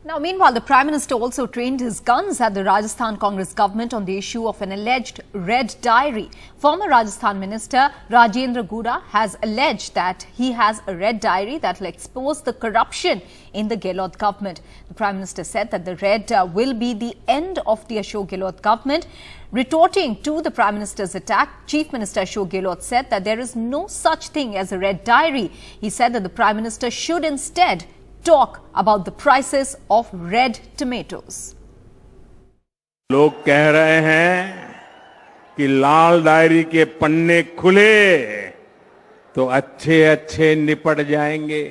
Now, meanwhile, the Prime Minister also trained his guns at the Rajasthan Congress government on the issue of an alleged red diary. Former Rajasthan Minister Rajendra Gouda has alleged that he has a red diary that will expose the corruption in the Gehlot government. The Prime Minister said that the red will be the end of the Ashok Gehlot government. Retorting to the Prime Minister's attack, Chief Minister Ashok Gehlot said that there is no such thing as a red diary. He said that the Prime Minister should instead talk about the prices of red tomatoes. लोग कह रहे हैं कि लाल diary के पन्ने खुले तो अच्छे अच्छे निपट जाएंगे।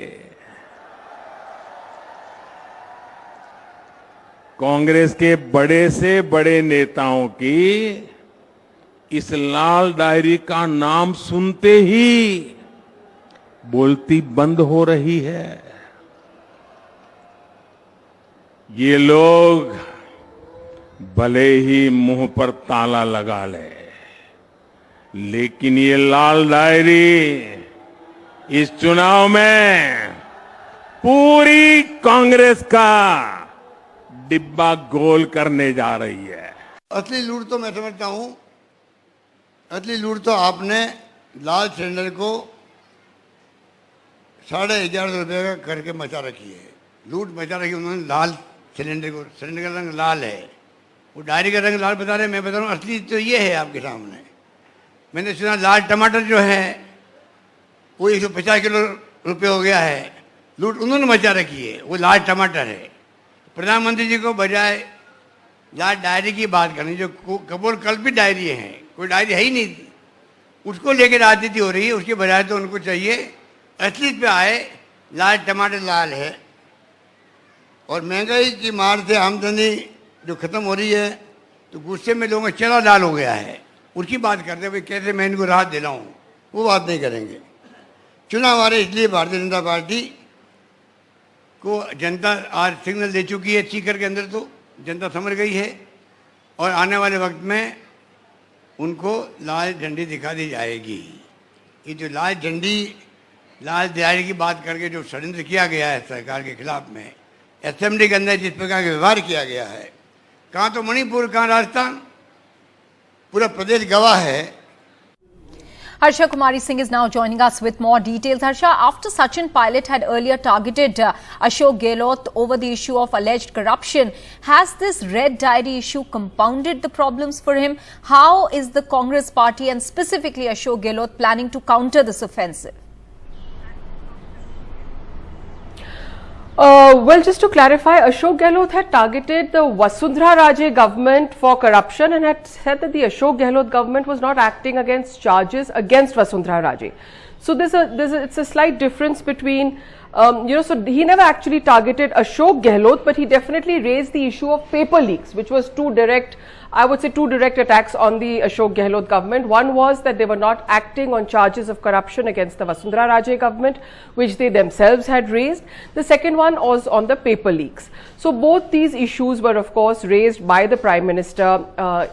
कांग्रेस के बड़े से बड़े नेताओं की इस लाल डायरी का नाम सुनते ही बोलती बंद हो रही है। ये लोग भले ही मुंह पर ताला लगा ले, लेकिन ये लाल डायरी इस चुनाव में पूरी कांग्रेस का डिब्बा गोल करने जा रही है। असली लूट तो मैं समझता हूं, असली लूट तो आपने लाल सिलेंडर को 1500 रुपये का करके मचा रखी है। लूट मचा रखी उन्होंने लाल सिलेंडर को। सिलेंडर का रंग लाल है, वो डायरी का रंग लाल बता रहे, मैं बता रहा हूँ असली तो ये है आपके सामने। मैंने सुना लाल टमाटर जो है वो 150 किलो रुपये हो गया है। लूट उन्होंने मचा रखी है, वो लाल टमाटर है। प्रधानमंत्री जी को बजाय लाल डायरी की बात करनी, जो कपोल कल्पित डायरी है, कोई डायरी है ही नहीं थी, उसको लेकर राजनीति हो रही है। उसके बजाय तो उनको चाहिए असली पे आए, लाल टमाटर लाल है। और महंगाई की मार से आमदनी जो खत्म हो रही है तो गुस्से में लोगों का चेहरा लाल हो गया है। उसकी बात करते हैं भाई कैसे मैं इनको राहत दिलाऊं, वो बात नहीं करेंगे। चुनाव आ रहे इसलिए भारतीय जनता पार्टी को जनता आज सिग्नल दे चुकी है। सीकर के अंदर तो जनता समझ गई है और आने वाले वक्त में उनको लाल झंडी दिखा दी जाएगी। ये जो लाल झंडी लाल डायरी की बात करके जो षड्यंत्र किया गया है सरकार के खिलाफ में, असेंबली के अंदर जिस प्रकार का व्यवहार किया गया है, कहाँ तो मणिपुर, कहाँ राजस्थान, पूरा प्रदेश गवाह है। Harsha Kumari Singh is now joining us with more details. Harsha, after Sachin Pilot had earlier targeted Ashok Gehlot over the issue of alleged corruption, has this red diary issue compounded the problems for him? How is the Congress party and specifically Ashok Gehlot planning to counter this offensive? Well, just to clarify, Ashok Gehlot had targeted the Vasundhara Raje government for corruption and had said that the Ashok Gehlot government was not acting against charges against Vasundhara Raje. So it's a slight difference between, so he never actually targeted Ashok Gehlot, but he definitely raised the issue of paper leaks, which was two direct attacks on the Ashok Gehlot government. One was that they were not acting on charges of corruption against the Vasundhara Raje government, which they themselves had raised. The second one was on the paper leaks. So both these issues were of course raised by the Prime Minister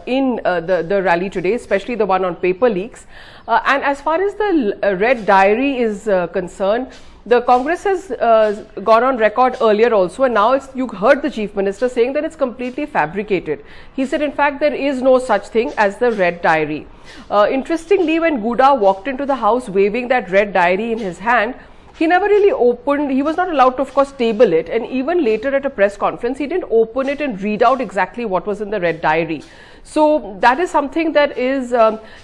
in the rally today, especially the one on paper leaks. And as far as the red diary is concerned, the Congress has gone on record earlier also, and now you heard the Chief Minister saying that it's completely fabricated. He said in fact there is no such thing as the red diary. Interestingly, when Gouda walked into the house waving that red diary in his hand, he never really opened, he was not allowed to of course table it, and even later at a press conference he didn't open it and read out exactly what was in the red diary. So that is something that is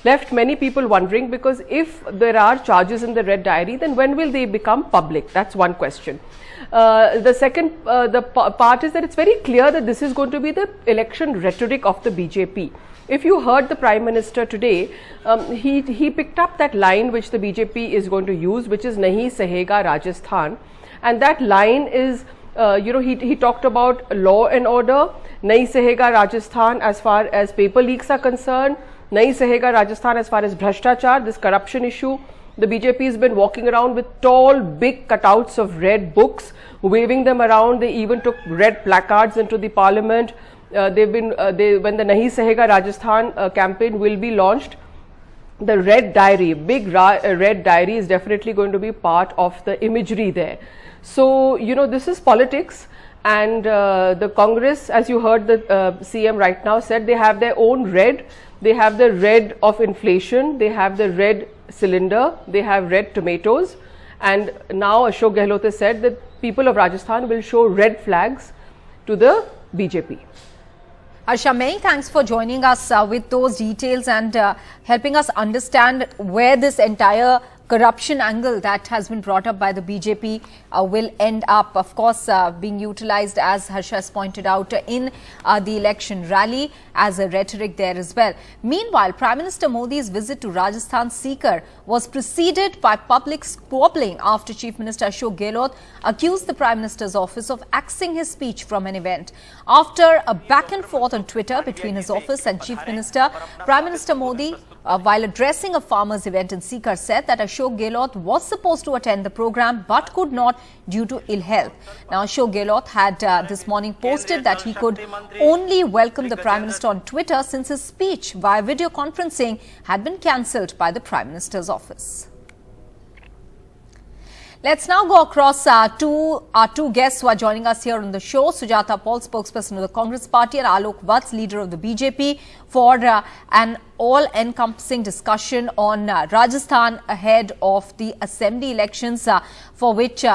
left many people wondering, because if there are charges in the red diary, then when will they become public? That's one question. The second part is that it's very clear that this is going to be the election rhetoric of the BJP. If you heard the Prime Minister today, he picked up that line which the BJP is going to use, which is Nahi Sahega Rajasthan, and that line is he talked about law and order, Nahi Sahega Rajasthan as far as paper leaks are concerned, Nahi Sahega Rajasthan as far as Bhrashtachar, this corruption issue. The BJP has been walking around with tall, big cutouts of red books, waving them around. They even took red placards into the parliament. When the Nahi Sahega Rajasthan campaign will be launched, the red diary, big red diary is definitely going to be part of the imagery there. So, this is politics, and the Congress, as you heard the CM right now, said they have their own red. They have the red of inflation, they have the red cylinder, they have red tomatoes, and now Ashok Gehlot has said that people of Rajasthan will show red flags to the BJP. Harsha, many thanks for joining us with those details and helping us understand where this entire corruption angle that has been brought up by the BJP will end up, of course, being utilized, as Harsha has pointed out, in the election rally as a rhetoric there as well. Meanwhile, Prime Minister Modi's visit to Rajasthan Sikar was preceded by public squabbling after Chief Minister Ashok Gehlot accused the Prime Minister's office of axing his speech from an event. After a back and forth on Twitter between his office and Chief Minister, Prime Minister Modi, while addressing a farmers' event in Sikar, said that Ashok Gehlot was supposed to attend the program but could not due to ill health. Now, Ashok Gehlot had this morning posted that he could only welcome the Prime Minister on Twitter since his speech via video conferencing had been cancelled by the Prime Minister's office. Let's now go across to our two guests who are joining us here on the show. Sujata Paul, spokesperson of the Congress Party, and Alok Vats, leader of the BJP, for an all-encompassing discussion on Rajasthan ahead of the assembly elections, for which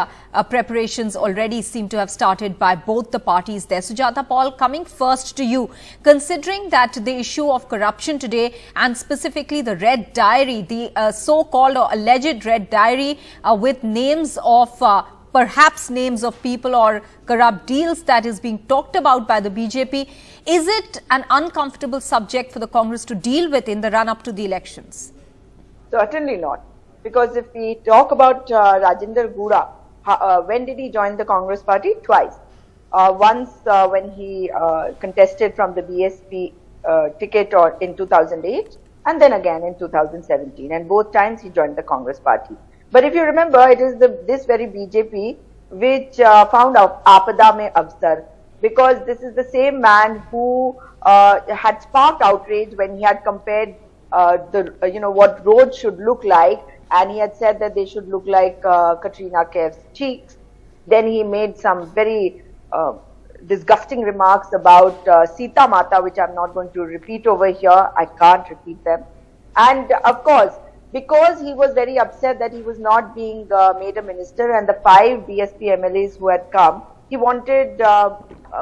preparations already seem to have started by both the parties there. Sujata Paul, coming first to you, considering that the issue of corruption today and specifically the Red Diary, the so-called or alleged Red Diary with names of perhaps names of people or corrupt deals that is being talked about by the BJP, is it an uncomfortable subject for the Congress to deal with in the run-up to the elections? Certainly not. Because if we talk about Rajendra Gura, when did he join the Congress Party? Twice. Once when he contested from the BSP ticket in 2008, and then again in 2017. And both times he joined the Congress Party. But if you remember, it is this very BJP which found out Aapada Mein Avsar, because this is the same man who had sparked outrage when he had compared what roads should look like, and he had said that they should look like Katrina Kaif's cheeks. Then he made some very disgusting remarks about Sita Mata, which I'm not going to repeat over here. I can't repeat them. And of course, because he was very upset that he was not being made a minister, and the 5 BSP MLAs who had come, he wanted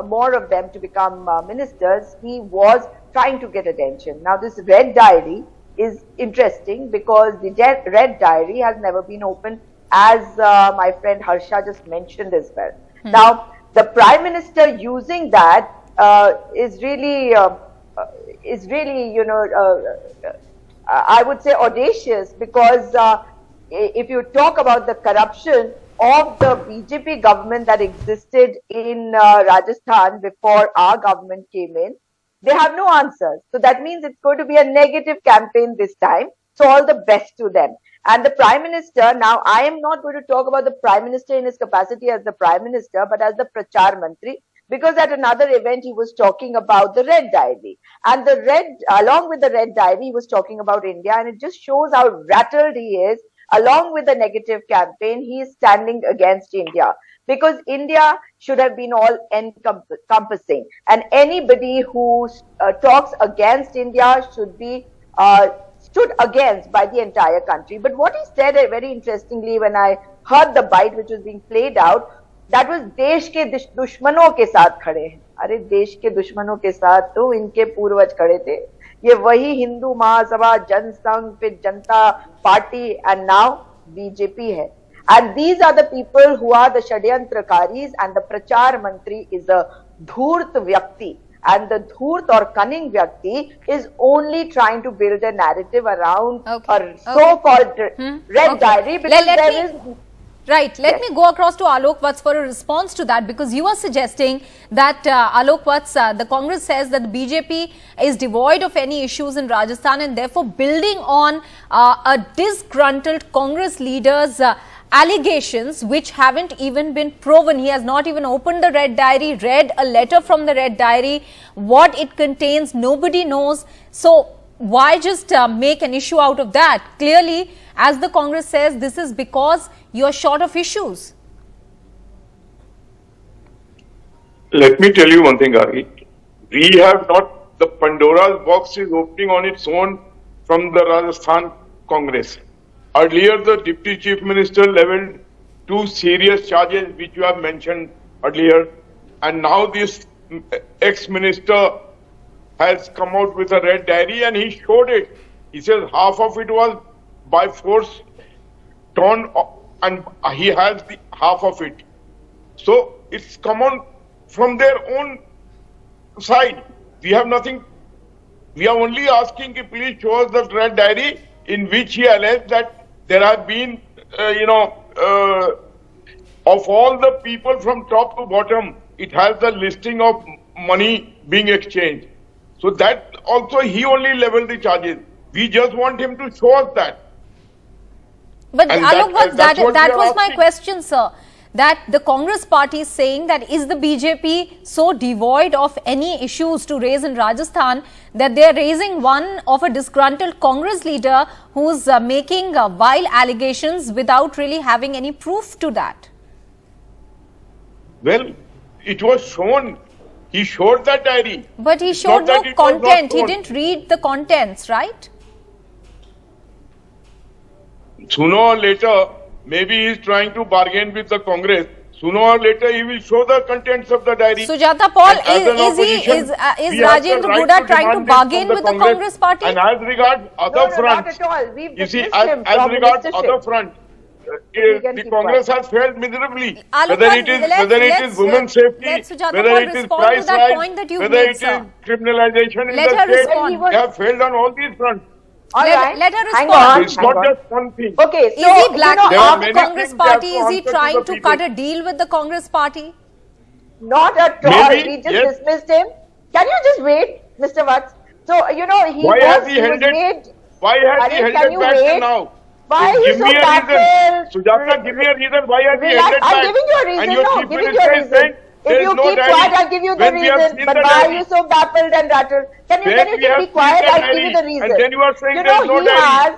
more of them to become ministers. He was trying to get attention. Now, this Red Diary is interesting because the Red Diary has never been opened, as my friend Harsha just mentioned as well. Now, the Prime Minister using that is really, I would say audacious, because if you talk about the corruption of the BJP government that existed in Rajasthan before our government came in, they have no answers. So that means it's going to be a negative campaign this time. So all the best to them. And the Prime Minister, now I am not going to talk about the Prime Minister in his capacity as the Prime Minister, but as the Prachar Mantri, because at another event he was talking about the Red Diary. And along with the Red Diary, he was talking about India, and it just shows how rattled he is. Along with the negative campaign, he is standing against India, because India should have been all encompassing, and anybody who talks against India should be stood against by the entire country. But what he said very interestingly, when I heard the bite which was being played out, that was देश के दुश्मनों के साथ खड़े हैं. अरे देश के दुश्मनों के साथ तो इनके पूर्वज खड़े थे. ये वही हिंदू महासभा, जनसंघ, फिर जनता पार्टी, and now BJP है. And these are the people who are the Shadyantrakaris, and the Prachar Mantri is a dhurt vyakti. And the dhurt or cunning vyakti is only trying to build a narrative around a so-called Red Diary, because there is... Right. Let me go across to Alok Vats for a response to that, because you are suggesting that Alok Vats, the Congress says that the BJP is devoid of any issues in Rajasthan, and therefore building on a disgruntled Congress leader's allegations which haven't even been proven. He has not even opened the Red Diary, read a letter from the Red Diary. What it contains, nobody knows. So why just make an issue out of that? Clearly, as the Congress says, this is because you are short of issues. Let me tell you one thing, Gagi. We have not, the Pandora's box is opening on its own from the Rajasthan Congress. Earlier, the Deputy Chief Minister leveled two serious charges which you have mentioned earlier. And now this ex-minister has come out with a red diary and he showed it. He says half of it was by force torn and he has the half of it. So it's come on from their own side. We have nothing. We are only asking if please show us the red diary in which he alleged that there have been, of all the people from top to bottom, it has the listing of money being exchanged. So that also he only leveled the charges. We just want him to show us that. But And Alok, that's what that we are was my asking. question, sir. That the Congress party is saying that is the BJP so devoid of any issues to raise in Rajasthan that they are raising one of a disgruntled Congress leader who's making vile allegations without really having any proof to that. Well, it was shown. He showed that diary. But he It's showed not no that it was not content. He shown. didn't read the contents, right? Sooner or later, maybe he is trying to bargain with the Congress. Sooner or later, he will show the contents of the diary. Sujata Paul, And as an opposition, is we have the Rajendra right Guda trying to demand this bargain from with the Congress party? And as regards other No, fronts, not at all. We've you see, dismissed him as from regards ministership. other front, We can the keep Congress quiet. has failed miserably. Alok, Whether it is women's safety, let Sujata whether Paul it is respond to price that rise, point that you've whether made, it is sir. criminalization in Let the her state, respond. they have failed on all these fronts. All right. Let her Hang respond. on. It's hang not on. just one thing. Okay, Is so, he blackmailing There are the many Congress things party? that have Is he to answer to trying the to people. cut a deal with the Congress party? not at all. Maybe, We just yes. dismissed him. Can you just wait, Mr. Watts? So, he Why has he was held it? made... Why has he Arey, held can it you back wait? till now? Why are you Give so me a baffled? reason. Sujata, give me a reason. Why has he Relax. held it back? I'm giving you a reason. And your No, chief giving you minister a is reason. saying If there you is no keep diary. quiet, I'll give you the When we have reason. seen But the why are diary. you so baffled and rattled? Can you When we just have be seen quiet? the I'll give you the diary, reason. and then you are saying you there is know, no diary.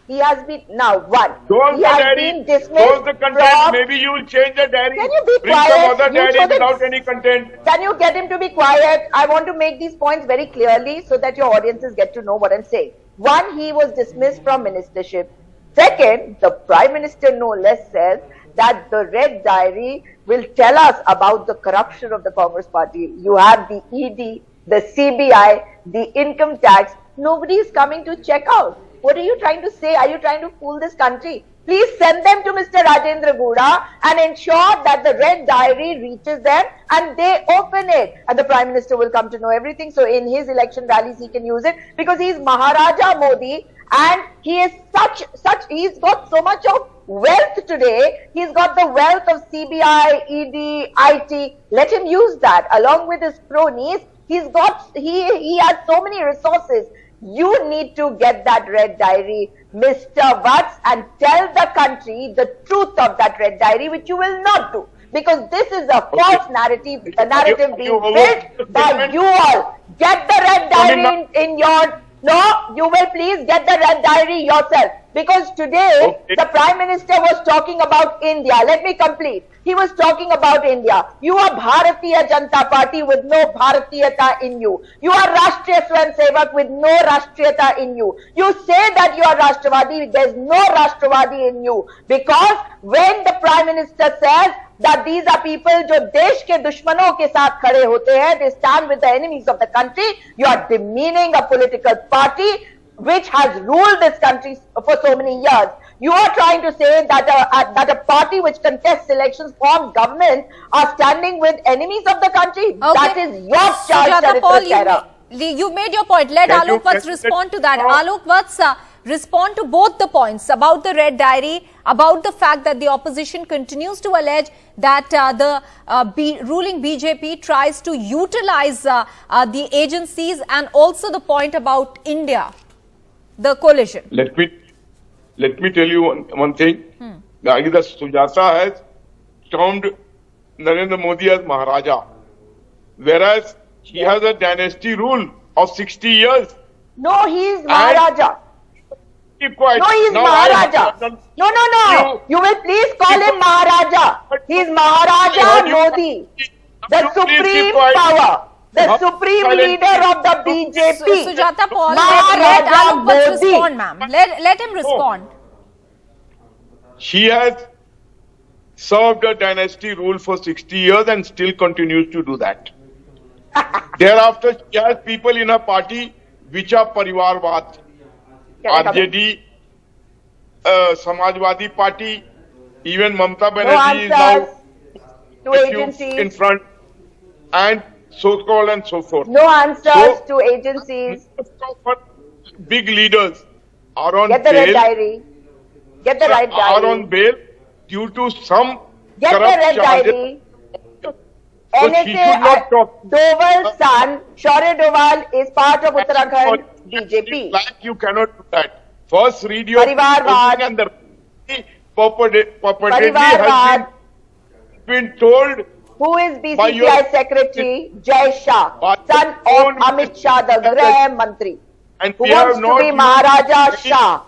he has been, now, one, Show us he the has diary. been Show dismissed us the content. from... Maybe you will change the diary. Can you be Bring quiet? some other You diary show them- without any content. Can you get him to be quiet? I want to make these points very clearly so that your audiences get to know what I'm saying. One, he was dismissed from ministership. Second, the Prime Minister no less says that the red diary will tell us about the corruption of the Congress party. You have the ED, the CBI, the income tax. Nobody is coming to check out. What are you trying to say? Are you trying to fool this country? Please send them to Mr. Rajendra Guda and ensure that the red diary reaches them and they open it. And the Prime Minister will come to know everything. So in his election rallies, he can use it because he's Maharaja Modi and he is he's got so much of wealth today. He's got the wealth of CBI, ED, IT. Let him use that along with his cronies. He has so many resources. You need to get that red diary, Mr. Watts, and tell the country the truth of that red diary, which you will not do. Because this is a false narrative, a narrative being built by you all. Get the red diary in your... No, you will please get the red diary yourself. Because today, the Prime Minister was talking about India. Let me complete. He was talking about India. You are Bharatiya Janata Party with no Bharatiyata in you. You are Rashtriya Swayamsevak with no Rashtriyata in you. You say that you are Rashtravadi, there's no Rashtravadi in you. Because when the Prime Minister says that these are people जो देश के दुश्मनों के साथ खड़े होते हैं, they stand with the enemies of the country, you are demeaning a political party which has ruled this country for so many years. You are trying to say that a party which contests elections, forms government, are standing with enemies of the country. Okay. That is your charge, Sujata Paul, Chaitra. you made your point. Let Can you- Alok Watts can you- respond to that. Alok Watts, respond to both the points about the red diary, about the fact that the opposition continues to allege that the ruling BJP tries to utilize the agencies, and also the point about India, the coalition. Let me tell you one thing. Either Sujata has termed Narendra Modi as Maharaja, whereas he has a dynasty rule of 60 years. No, he is Maharaja. Keep quiet. No, he is Now Maharaja. No. You will please call him Maharaja. He is Maharaja Modi. the you please supreme keep quiet? power, the supreme silent leader of the BJP. Sujata Paul, Maharaja let Alok Vats Modi. respond, ma'am. Let him respond. She has served a dynasty rule for 60 years and still continues to do that. Thereafter, she has people in her party which are Parivarvad, RJD, Samajwadi Party, even Mamata No Banerjee is answers now to in agencies. front, and so called and so forth. No answers So- to agencies. Most of her big leaders are on Get the red bail. diary. Get the red Are on diary. bail due to some Get the corrupt red charges. diary. So she should not talk. Doval's son, Shaurya Doval, is part of Uttarakhand BJP. Like you cannot do that. First, read your Parivarvad. and the purportedly Parivarvad. has been told Who is By your- BCCI Secretary? Jai Shah, By son your of own- Amit Shah, the Grah Mantri, and who we have wants to not be used Maharaja any- Shah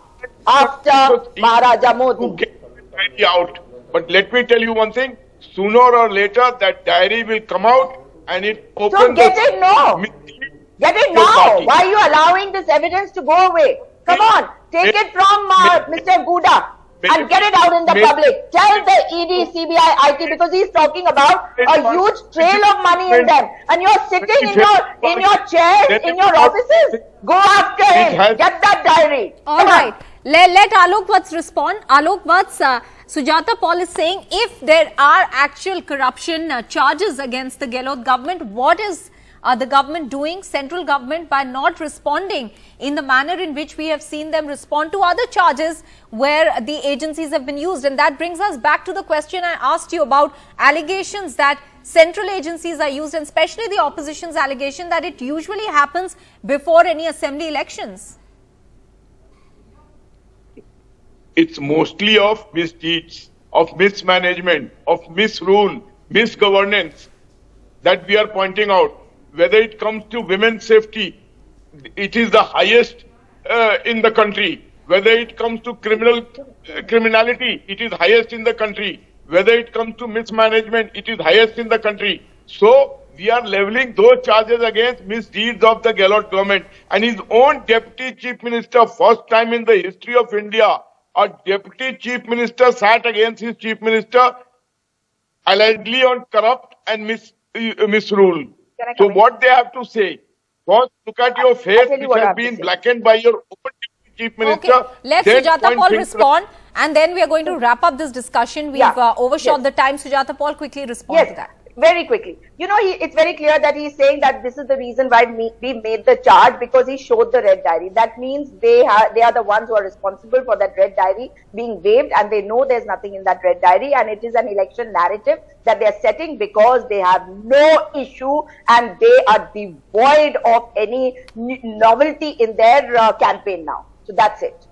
after Maharaja to Modi. get the diary out. But let me tell you one thing, sooner or later that diary will come out and it opens So get it now. mislead Get it your now. party. Why are you allowing this evidence to go away? Come on, take it from Mr. Gouda and get it out in the public. Tell the ED, CBI, IT, because he's talking about a huge trail of money in them, and you're sitting in your chairs, in your offices. Go after him. Get that diary. All Come on. right. Let Alok Vats respond. Alok Vats, Sujata Paul is saying if there are actual corruption charges against the Gehlot government, what is the government doing, central government, by not responding in the manner in which we have seen them respond to other charges where the agencies have been used? And that brings us back to the question I asked you about allegations that central agencies are used, and especially the opposition's allegation that it usually happens before any assembly elections. It's mostly of misdeeds, of mismanagement, of misrule, misgovernance that we are pointing out. Whether it comes to women's safety, it is the highest in the country. Whether it comes to criminality, it is highest in the country. Whether it comes to mismanagement, it is highest in the country. So we are leveling those charges against misdeeds of the Gehlot government. And his own deputy chief minister, first time in the history of India, a deputy chief minister sat against his chief minister allegedly on corrupt and misrule. So what they have to say? First, look at your face, tell you which what I has have to been say. blackened by your own deputy chief minister. Okay, let Then Sujata point Paul fingers- respond, and then we are going to wrap up this discussion. We've overshot Yes. the time. Sujata Paul, quickly respond to that. Very quickly. You know, it's very clear that he's saying that this is the reason why we made the charge, because he showed the red diary. That means they are the ones who are responsible for that red diary being waived, and they know there's nothing in that red diary, and it is an election narrative that they are setting because they have no issue and they are devoid of any novelty in their campaign now. So that's it.